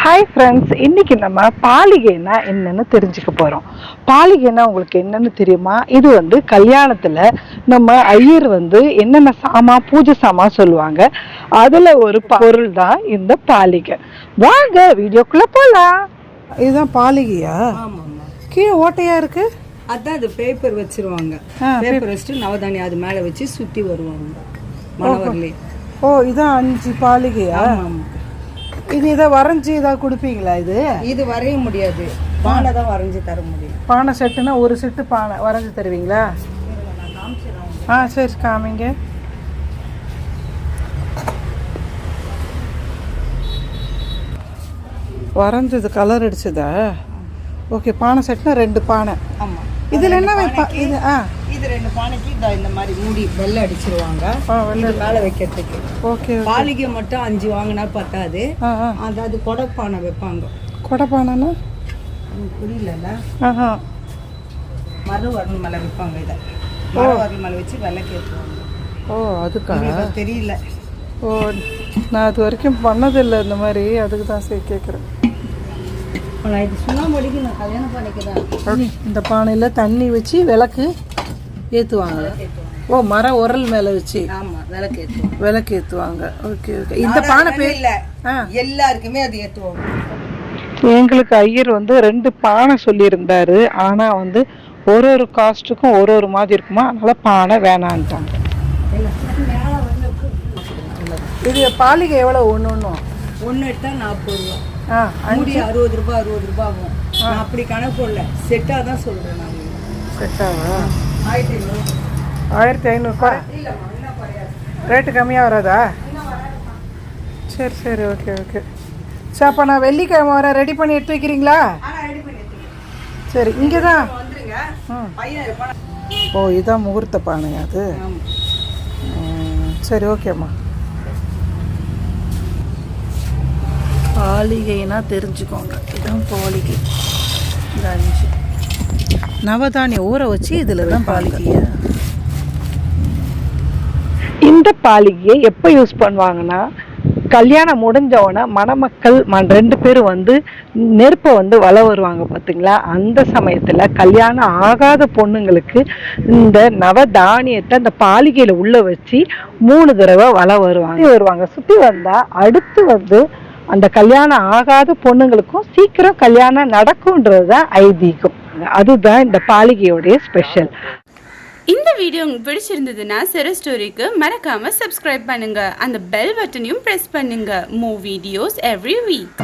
Hi friends, இன்னைக்கு நம்ம பாலிகைனா என்னன்னு தெரிஞ்சுக்க போகிறோம். பாலிகைனா உங்களுக்கு என்னன்னு தெரியுமா? இது கல்யாணத்தில் நம்ம ஐயர் என்னென்ன சாமான் பூஜை சாமான் சொல்லுவாங்க, அதில் ஒரு பொருள் தான் இந்த பாலிகை. வாங்க வீடியோக்குள்ளே போகலாம். இதுதான் பாலிகையா? ஆமாம்மா. கீழே ஓட்டையா இருக்கு. அதான் அது பேப்பர் வச்சிருவாங்க. பேப்பர் வச்சுட்டு நவதானி அது மேலே வச்சு சுற்றி வருவாங்க மணவர்லே. ஓ, இதான் 5 பாலிகையா? ஆமாம். இது இதை வரைஞ்சி இதாக கொடுப்பீங்களா? இது வரைய முடியாது, பானை தான் வரைஞ்சி தர முடியும். பானை செட்டுனா ஒரு செட்டு பானை வரைஞ்சி தருவீங்களா? சரி காமிங்க. வரைஞ்சது கலர் அடிச்சதா? ஓகே, பானை செட்னா 2 பானை. ஆமாம். இதில் என்ன வைப்பா? இது 2 பானைக்கு இந்த மாதிரி மூடி வெள்ளை அடிச்சிருவாங்க மேலே வைக்கிறதுக்கு. ஓகே. பாலிகை மட்டும் 5 வாங்கினா பத்தாது. அதாவது கொடைப்பானை வைப்பாங்க. கொடைப்பானைன்னா புரியல. மரவரல் மேலே வைப்பாங்க. இதை வரல் மேலே வச்சு வெள்ளைக்கு ஏற்றுவாங்க. ஓ, அதுக்கா தெரியல. ஓ, நான் அது வரைக்கும் பண்ணதில்லை இந்த மாதிரி, அதுக்கு தான் சரி கேட்குறேன். நான் இது சுண்ணாம்பு அடிக்கு நான் கல்யாணம் பண்ணிக்கிறேன். இந்த பானையில் தண்ணி வச்சு விளக்கு ஏற்றுவாங்க. ஓ, மர உரல் மேலே வச்சு விளக்கு ஏற்றுவாங்க. Okay okay. இந்த பானை பேர் இல்லை, எல்லாருக்குமே அது ஏற்றுவாங்க. எங்களுக்கு ஐயர் 2 பானை சொல்லியிருந்தாரு. ஆனால் ஒரு காஸ்ட்டுக்கும் ஒரு மாதிரி இருக்குமா, அதனால பானை வேணான்ட்டாங்க. இது பாலிகை எவ்வளோ? ஒன்று எடுத்தால் 40 ரூபா. மூடி 60 ரூபா 60 ரூபா ஆகும். நான் அப்படி கணக்கு போடல, செட்டாக தான் சொல்கிறேன். நான் செட்டாவா? 1500. 1500 ரேட்டு கம்மியாக வராதா? சரி சரி, ஓகே ஓகே. சரி, அப்போ நான் வெள்ளிக்கிழமை வர ரெடி பண்ணி எடுத்து வைக்கிறீங்களா? சரி, இங்கே தான். ஓ, இதுதான் முகூர்த்த பானையா அது? சரி, ஓகேம்மா. பாலிகைனா தெரிஞ்சுக்கோங்க, இதுதான் பாலிகை. இந்த 5 நவதானிய ஊற வச்சு இதில் தான் பாலிகையா. இந்த பாலிகையை எப்போ யூஸ் பண்ணுவாங்கன்னா, கல்யாணம் முடிஞ்சவொடனே மணமக்கள் 2 பேரும் நெருப்பை வள வருவாங்க பார்த்தீங்களா, அந்த சமயத்தில் கல்யாணம் ஆகாத பொண்ணுங்களுக்கு இந்த நவதானியத்தை அந்த பாலிகையில் உள்ள வச்சு 3 தடவை வள வருவாங்க. சுற்றி வந்தால் அடுத்து அந்த கல்யாணம் ஆகாத பொண்ணுங்களுக்கும் சீக்கிரம் கல்யாணம் நடக்கும்ன்றது தான் ஐதீகம். அதுதான் இந்த பாலிகையோடைய ஸ்பெஷல். இந்த வீடியோ உங்களுக்கு பிடிச்சிருந்ததுன்னா செர ஸ்டோரிக்கு மறக்காம சப்ஸ்கிரைப் பண்ணுங்க, அந்த பெல் பட்டனையும் பிரஸ் பண்ணுங்க. Move videos every week.